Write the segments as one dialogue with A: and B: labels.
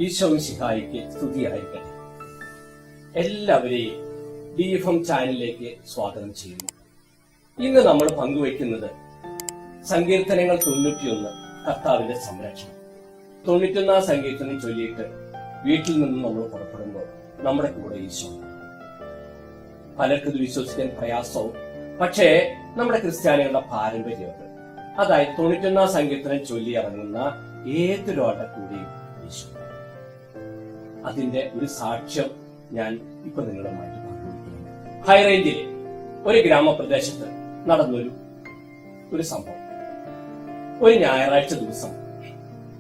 A: ഈശോ മിശിഹായിക്ക് സ്തുതിയായിരിക്കട്ടെ. എല്ലാവരെയും DFM ചാനലിലേക്ക് സ്വാഗതം ചെയ്യുന്നു. ഇന്ന് നമ്മൾ പങ്കുവയ്ക്കുന്നത് സങ്കീർത്തനങ്ങൾ 91 കർത്താവിന്റെ സംരക്ഷണം. 91 സങ്കീർത്തനം ചൊല്ലിയിട്ട് വീട്ടിൽ നിന്ന് നമ്മൾ പുറപ്പെടുമ്പോൾ നമ്മുടെ കൂടെ ഈശോ. പലർക്കും ഇത് വിശ്വസിക്കാൻ പ്രയാസവും, പക്ഷേ നമ്മുടെ ക്രിസ്ത്യാനികളുടെ പാരമ്പര്യമുണ്ട്. അതായത് 91 സങ്കീർത്തനം ചൊല്ലി ഇറങ്ങുന്ന ഏതൊരാളുടെ കൂടെയും ഈശോ. അതിന്റെ ഒരു സാക്ഷ്യം ഞാൻ ഇപ്പൊ നിങ്ങളുമായിട്ട് പങ്കുവയ്ക്കുന്നു. ഹൈറേഞ്ചിലെ ഒരു ഗ്രാമപ്രദേശത്ത് നടന്നൊരു സംഭവം. ഒരു ഞായറാഴ്ച ദിവസം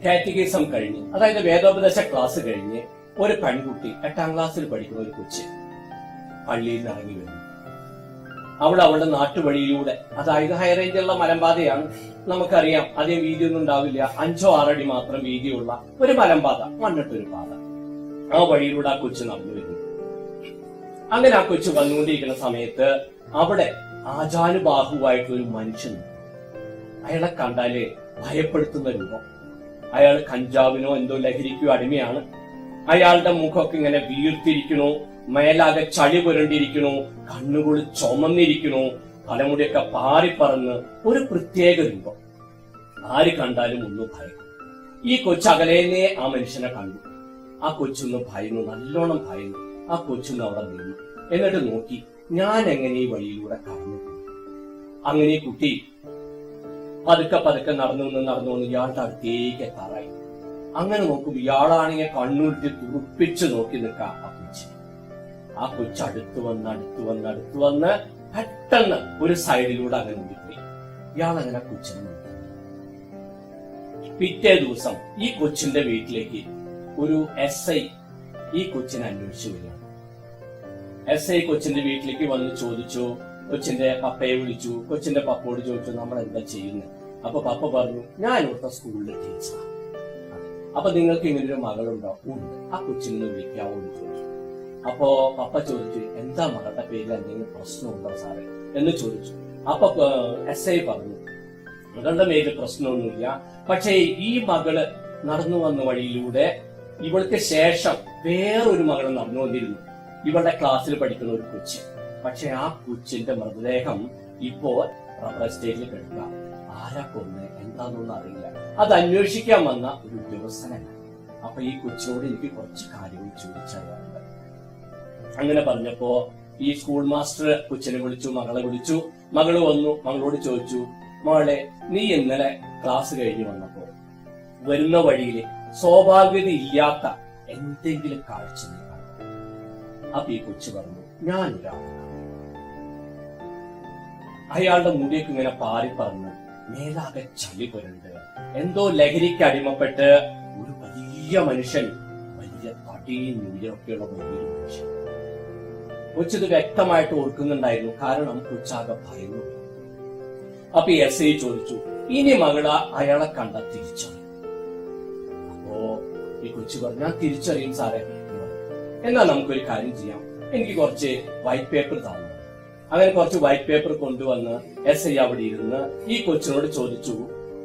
A: കാറ്റഗിസം കഴിഞ്ഞ്, അതായത് വേദോപദേശ ക്ലാസ് കഴിഞ്ഞ് ഒരു പെൺകുട്ടി 8ാം ക്ലാസ്സിൽ പഠിക്കുന്ന ഒരു കൊച്ച് പള്ളിയിൽ നിന്ന് ഇറങ്ങി വരുന്നു. അവളുടെ നാട്ടുവഴിയിലൂടെ, അതായത് ഹൈറേഞ്ചിലുള്ള മലമ്പാതയാണ്, നമുക്കറിയാം അധികം വീതിയൊന്നും ഉണ്ടാവില്ല, 5-6 അടി മാത്രം വീതിയുള്ള ഒരു മലമ്പാത, മണ്ണിട്ടൊരു പാത. ആ വഴിയിലൂടെ ആ കൊച്ചു നടന്നു വരുന്നു. അങ്ങനെ ആ കൊച്ചു വന്നുകൊണ്ടിരിക്കുന്ന സമയത്ത് അവിടെ ആജാനുബാഹുവായിട്ടൊരു മനുഷ്യൻ, അയാളെ കണ്ടാല് ഭയപ്പെടുത്തുന്ന രൂപം. അയാൾ കഞ്ചാവിനോ എന്തോ ലഹരിക്കോ അടിമയാണ്. അയാളുടെ മുഖമൊക്കെ ഇങ്ങനെ വീർത്തിരിക്കണു, മേലാകെ ചളി പുരണ്ടിരിക്കണു, കണ്ണുകൾ ചുമന്നിരിക്കണു, തലമുടിയൊക്കെ പാറിപ്പറന്ന് ഒരു പ്രത്യേക രൂപം. ആര് കണ്ടാലും ഒന്ന് ഭയം. ഈ കൊച്ചു അകലേന്നേ ആ മനുഷ്യനെ കണ്ടു. ആ കൊച്ചൊന്ന് ഭയന്നു, നല്ലോണം ഭയന്നു. ആ കൊച്ചൊന്ന് അവിടെ നിന്നു. എന്നിട്ട് നോക്കി, ഞാൻ എങ്ങനെ ഈ വഴിയിലൂടെ കടന്നു. അങ്ങനെ ഈ കുട്ടി പതുക്കെ നടന്നു ഇയാളുടെ അടുത്തേക്ക് എത്താറായി. അങ്ങനെ നോക്കുമ്പോ ഇയാളാണെങ്കിൽ കണ്ണൂരിട്ട് തുറപ്പിച്ച് നോക്കി നിൽക്കാം ആ കൊച്ച്. ആ കൊച്ച് അടുത്ത് വന്ന് പെട്ടെന്ന് ഒരു സൈഡിലൂടെ അങ്ങനെ ഓടിപ്പോയി. ഇയാളങ്ങനെ കൊച്ചിനെ നോക്കി. പിറ്റേ ദിവസം ഈ കൊച്ചിന്റെ വീട്ടിലേക്ക് ഒരു SI ഈ കൊച്ചിനെ അന്വേഷിച്ചു വരികയാണ്. SI കൊച്ചിന്റെ വീട്ടിലേക്ക് വന്ന് ചോദിച്ചു, കൊച്ചിന്റെ പപ്പയെ വിളിച്ചു. കൊച്ചിന്റെ പപ്പയോട് ചോദിച്ചു, നമ്മൾ എന്താ ചെയ്യുന്നത്? അപ്പൊ പപ്പ പറഞ്ഞു, ഞാൻ ഇവിടുത്തെ സ്കൂളിലെ ടീച്ചറാണ്. അപ്പൊ നിങ്ങൾക്ക് ഇങ്ങനൊരു മകളുണ്ടോ? ഉണ്ട്. ആ കൊച്ചിനെ വിളിക്കാവോ എന്ന് ചോദിച്ചു. അപ്പോ പപ്പ ചോദിച്ചു, എന്താ മകളുടെ പേരിൽ എന്തെങ്കിലും പ്രശ്നമുണ്ടോ സാറേ എന്ന് ചോദിച്ചു. അപ്പൊ SI പറഞ്ഞു, മകളുടെ പേരിൽ പ്രശ്നമൊന്നുമില്ല, പക്ഷേ ഈ മകള് നടന്നു വന്ന വഴിയിലൂടെ ഇവൾക്ക് ശേഷം വേറൊരു മകൾ നടന്നു വന്നിരുന്നു, ഇവളുടെ ക്ലാസ്സിൽ പഠിക്കുന്ന ഒരു കൊച്ചി. പക്ഷെ ആ കൊച്ചിന്റെ മൃതദേഹം ഇപ്പോ റബ്ബർ എസ്റ്റേറ്റിൽ കിടക്കുക. ആരാ കൊന്ന് എന്താണെന്നൊന്നും അറിയില്ല. അത് അന്വേഷിക്കാൻ വന്ന ഒരു ഉദ്യോഗസ്ഥനാണ്. അപ്പൊ ഈ കൊച്ചിനോട് എനിക്ക് കുറച്ച് കാര്യങ്ങൾ ചോദിച്ചറിയാറുണ്ട്. അങ്ങനെ പറഞ്ഞപ്പോ ഈ സ്കൂൾ മാസ്റ്റർ കൊച്ചിനെ വിളിച്ചു, മകളെ വിളിച്ചു. മകള് വന്നു, മകളോട് ചോദിച്ചു, മകളെ നീ ഇന്നലെ ക്ലാസ് കഴിഞ്ഞ് വന്നപ്പോ വരുന്ന വഴിയിൽ സ്വാഭാവികത ഇല്ലാത്ത എന്തെങ്കിലും കാഴ്ച നീ കണ്ടു? അപ്പൊ ഈ കൊച്ചു പറഞ്ഞു, ഞാനൊരാളെ അയാളുടെ മുടിയൊക്കെ ഇങ്ങനെ പാറിപ്പറന്ന് മേലാകെ ചളി പുരണ്ട് എന്തോ ലഹരിക്ക് അടിമപ്പെട്ട് ഒരു വലിയ മനുഷ്യൻ, വലിയ തടിയും ഉയരൊക്കെയുള്ള വലിയൊരു മനുഷ്യൻ. കൊച്ചിത് വ്യക്തമായിട്ട് ഓർക്കുന്നുണ്ടായിരുന്നു, കാരണം കൊച്ചാകെ ഭയന്നു. അപ്പൊ ഈ SI ചോദിച്ചു, ഇനി മകള അയാളെ കണ്ട തിരിച്ചറിയും? അപ്പോ ഈ കൊച്ചു പറഞ്ഞു, ഞാൻ തിരിച്ചറിയും സാറേ. എന്നാ നമുക്കൊരു കാര്യം ചെയ്യാം, എനിക്ക് കുറച്ച് വൈറ്റ് പേപ്പർ തന്നു. അങ്ങനെ കുറച്ച് വൈറ്റ് പേപ്പർ കൊണ്ടുവന്ന് SI അവിടെ ഇരുന്ന് ഈ കൊച്ചിനോട് ചോദിച്ചു,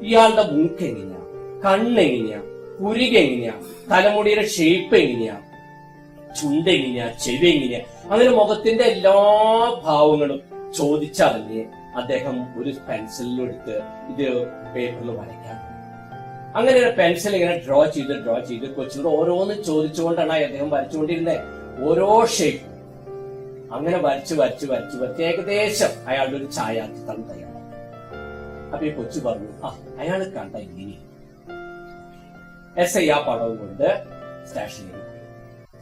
A: ഇയാളുടെ മൂക്ക് എങ്ങനെയാ, കണ്ണെങ്ങനെയാ, പുരിക എങ്ങനെയാ, തലമുടിയുടെ ഷേപ്പ് എങ്ങനെയാ, ചുണ്ട് എങ്ങനെയാ, ചെവി എങ്ങനെയാ, അങ്ങനെ മുഖത്തിന്റെ എല്ലാ ഭാവങ്ങളും ചോദിച്ചറിഞ്ഞ് അദ്ദേഹം ഒരു പെൻസിലെടുത്ത് ഇത് പേപ്പറിൽ വരയ്ക്കാൻ. അങ്ങനെ ഒരു പെൻസിൽ ഇങ്ങനെ ഡ്രോ ചെയ്ത് കൊച്ചിനോട് ഓരോന്ന് ചോദിച്ചുകൊണ്ടാണ് അദ്ദേഹം വരച്ചുകൊണ്ടിരുന്നത്. ഓരോ ഷേപ്പ് അങ്ങനെ വരച്ച് ഏകദേശം അയാളുടെ ഒരു ഛായാചിത്രം തയ്യാറാണ്. അപ്പൊ ഈ കൊച്ചു പറഞ്ഞു, അയാൾ കണ്ട ഇങ്ങനെ. SI ആ പടവും കൊണ്ട്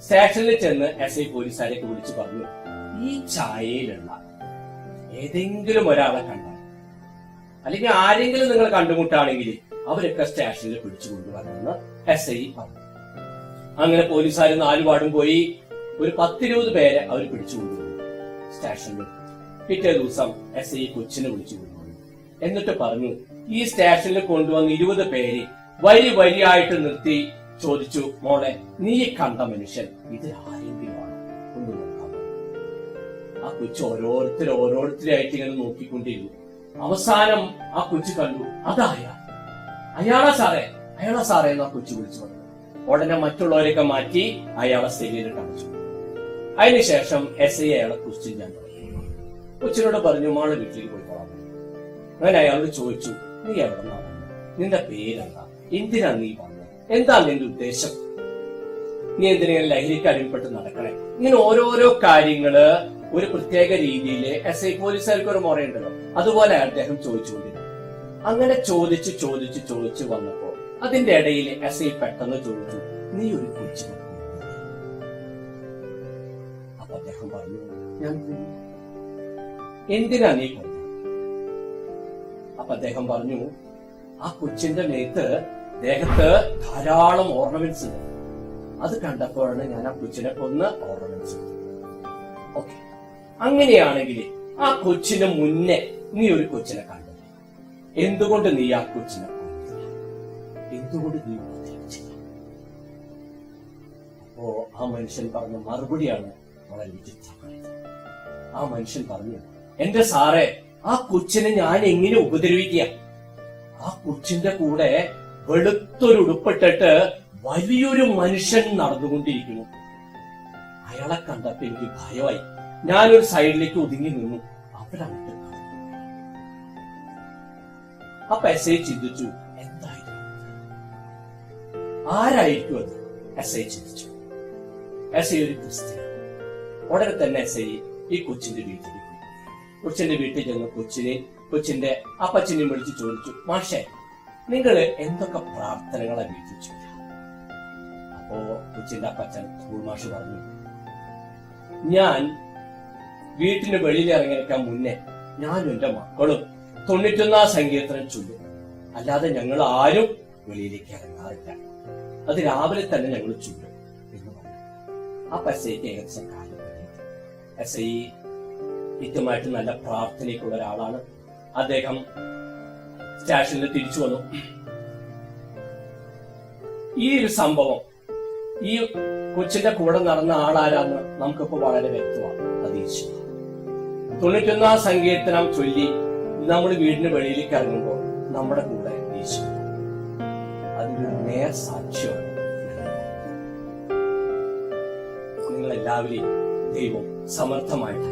A: സ്റ്റേഷനിൽ ചെന്ന് SI പോലീസുകാരെയൊക്കെ വിളിച്ചു പറഞ്ഞു, ഈ ഛായയിലുള്ള ഏതെങ്കിലും ഒരാളെ കണ്ടാൽ, അല്ലെങ്കിൽ ആരെങ്കിലും നിങ്ങൾ കണ്ടുമുട്ടാണെങ്കിൽ അവരൊക്കെ സ്റ്റേഷനിൽ പിടിച്ചു കൊണ്ടുവരണമെന്ന് SI പറഞ്ഞു. അങ്ങനെ പോലീസുകാർ 4 വാർഡും പോയി ഒരു 10-20 പേരെ അവർ പിടിച്ചുകൊണ്ടുവന്നു സ്റ്റേഷനിൽ. പിറ്റേ ദിവസം SI കൊച്ചിനെ വിളിച്ചു കൊണ്ടുവന്നു. എന്നിട്ട് പറഞ്ഞു, ഈ സ്റ്റേഷനിൽ കൊണ്ടുവന്ന് 20 പേര് വരിയായിട്ട് നിർത്തി ചോദിച്ചു, മോളെ നീ കണ്ട മനുഷ്യൻ ഇത് ആരെങ്കിലും ആണ്, ഒന്ന് നോക്കാം. ആ കൊച്ചു ഓരോരുത്തരായിട്ട് ഇങ്ങനെ നോക്കിക്കൊണ്ടിരുന്നു. അവസാനം ആ കൊച്ചു കണ്ടു, അയാളാ സാറേ എന്നാ കൊച്ചു വിളിച്ചു പറഞ്ഞു. ഉടനെ മറ്റുള്ളവരെയൊക്കെ മാറ്റി അയാളെ സെല്ലിലിട്ട് അടച്ചു. അതിനുശേഷം SI അയാളെ ക്വസ്റ്റ്യൻ ചെയ്യാൻ തുടങ്ങി. കൊച്ചിനോട് പറഞ്ഞു, മോളെ വീട്ടിലേക്ക് പോയിക്കോളാം. അങ്ങനെ അയാളോട് ചോദിച്ചു, നീ എവിടെ നിന്നാ വന്നത്? നിന്റെ പേരെന്താ? എന്തിനാ നീ വന്നത്? എന്താ നിന്റെ ഉദ്ദേശം? നീ എന്തിനാണ് ലഹരിക്ക് അടിമപ്പെട്ട് നടക്കണേ? ഇങ്ങനെ ഓരോരോ കാര്യങ്ങള് ഒരു പ്രത്യേക രീതിയിൽ SI പോലീസുകാർക്ക് ഒരു മുറയുണ്ടല്ലോ, അതുപോലെ അദ്ദേഹം ചോദിച്ചുകൊണ്ടിരുന്നു. അങ്ങനെ ചോദിച്ചു വന്നപ്പോ അതിന്റെ ഇടയിൽ SI പെട്ടെന്ന് ചോദിച്ചു, നീ ഒരു കൊച്ചിനെ കൊന്നില്ലേ? അപ്പൊ അദ്ദേഹം പറഞ്ഞു, ഞാൻ കൊന്നു. എന്തിനാ നീ കൊന്നത്? അപ്പൊ അദ്ദേഹം പറഞ്ഞു, ആ കൊച്ചിന്റെ ദേഹത്ത് ധാരാളം ഓർണമെന്റ്സ് ഉണ്ട്. അത് കണ്ടപ്പോഴാണ് ഞാൻ ആ കൊച്ചിനെ കൊന്ന് ഓർണമെന്റ്സ്. ഓക്കെ, അങ്ങനെയാണെങ്കിൽ ആ കൊച്ചിന് മുന്നേ നീ ഒരു കൊച്ചിനെ കണ്ടു. എന്തുകൊണ്ട് നീ ആ കൊച്ചിനെ കൊന്നില്ല? എന്തുകൊണ്ട് നീ ഉപദ്രവിച്ചില്ല? അപ്പോ ആ മനുഷ്യൻ പറഞ്ഞ മറുപടിയാണ് വളരെ വിചിത്രമായത്. ആ മനുഷ്യൻ പറഞ്ഞു, എന്റെ സാറേ, ആ കൊച്ചിനെ ഞാൻ എങ്ങനെ ഉപദ്രവിക്കുക? ആ കൊച്ചിന്റെ കൂടെ വെളുത്തൊരു ഉടുപ്പിട്ടിട്ട് വലിയൊരു മനുഷ്യൻ നടന്നുകൊണ്ടിരിക്കുന്നു. അയാളെ കണ്ടപ്പോ എനിക്ക് ഭയമായി. ഞാനൊരു സൈഡിലേക്ക് ഒതുങ്ങി നിന്നു. അവരങ്ങോട്ട് അപ്പൊ SI ചിന്തിച്ചു, എന്തായിരുന്നു, ആരായിരിക്കും അത്? SI ചിന്തിച്ചു. SI ഒരു ക്രിസ്ത്യൻ. ഉടനെ തന്നെ SI ഈ കൊച്ചിന്റെ വീട്ടിലേക്ക് പോയി. കൊച്ചിന്റെ വീട്ടിൽ ചെന്ന് കൊച്ചിന്റെ അപ്പച്ചനെയും വിളിച്ച് ചോദിച്ചു, മാഷേ, നിങ്ങൾ എന്തൊക്കെ പ്രാർത്ഥനകളാ വീട്ടിൽ ചെയ്യാം? അപ്പോ കൊച്ചിന്റെ അപ്പച്ചൻ സ്കൂൾ മാഷ് പറഞ്ഞു, ഞാൻ വീട്ടിന് വെളിയിൽ ഇറങ്ങിയിരിക്കാൻ മുന്നേ ഞാനും എന്റെ മക്കളും 91 സങ്കീർത്തനം ചൊല്ലും. അല്ലാതെ ഞങ്ങൾ ആരും വെളിയിലേക്ക് ഇറങ്ങാറില്ല. അത് രാവിലെ തന്നെ ഞങ്ങൾ ചൊല്ലും എന്ന് പറഞ്ഞു. അപ്പൊ SIക്ക് ഏകദേശം കാര്യം കഴിഞ്ഞു. SI കൃത്യമായിട്ട് നല്ല പ്രാർത്ഥനയ്ക്കുള്ള ഒരാളാണ്. അദ്ദേഹം സ്റ്റേഷനിൽ തിരിച്ചു വന്നു. ഈ ഒരു സംഭവം, ഈ കൊച്ചിന്റെ കൂടെ നടന്ന ആളാരാന്ന് നമുക്കിപ്പോ വളരെ വ്യക്തമാണ്. അത് ഈശോ. 91 സങ്കീർത്തനം ചൊല്ലി നമ്മൾ വീടിന് വെളിയിലേക്ക് ഇറങ്ങുമ്പോൾ നമ്മുടെ കൂടെ ഈശോ. അതിനൊരു നേർ സാക്ഷ്യമാണ്. നിങ്ങളെല്ലാവരെയും ദൈവം സമർത്ഥമായിട്ട്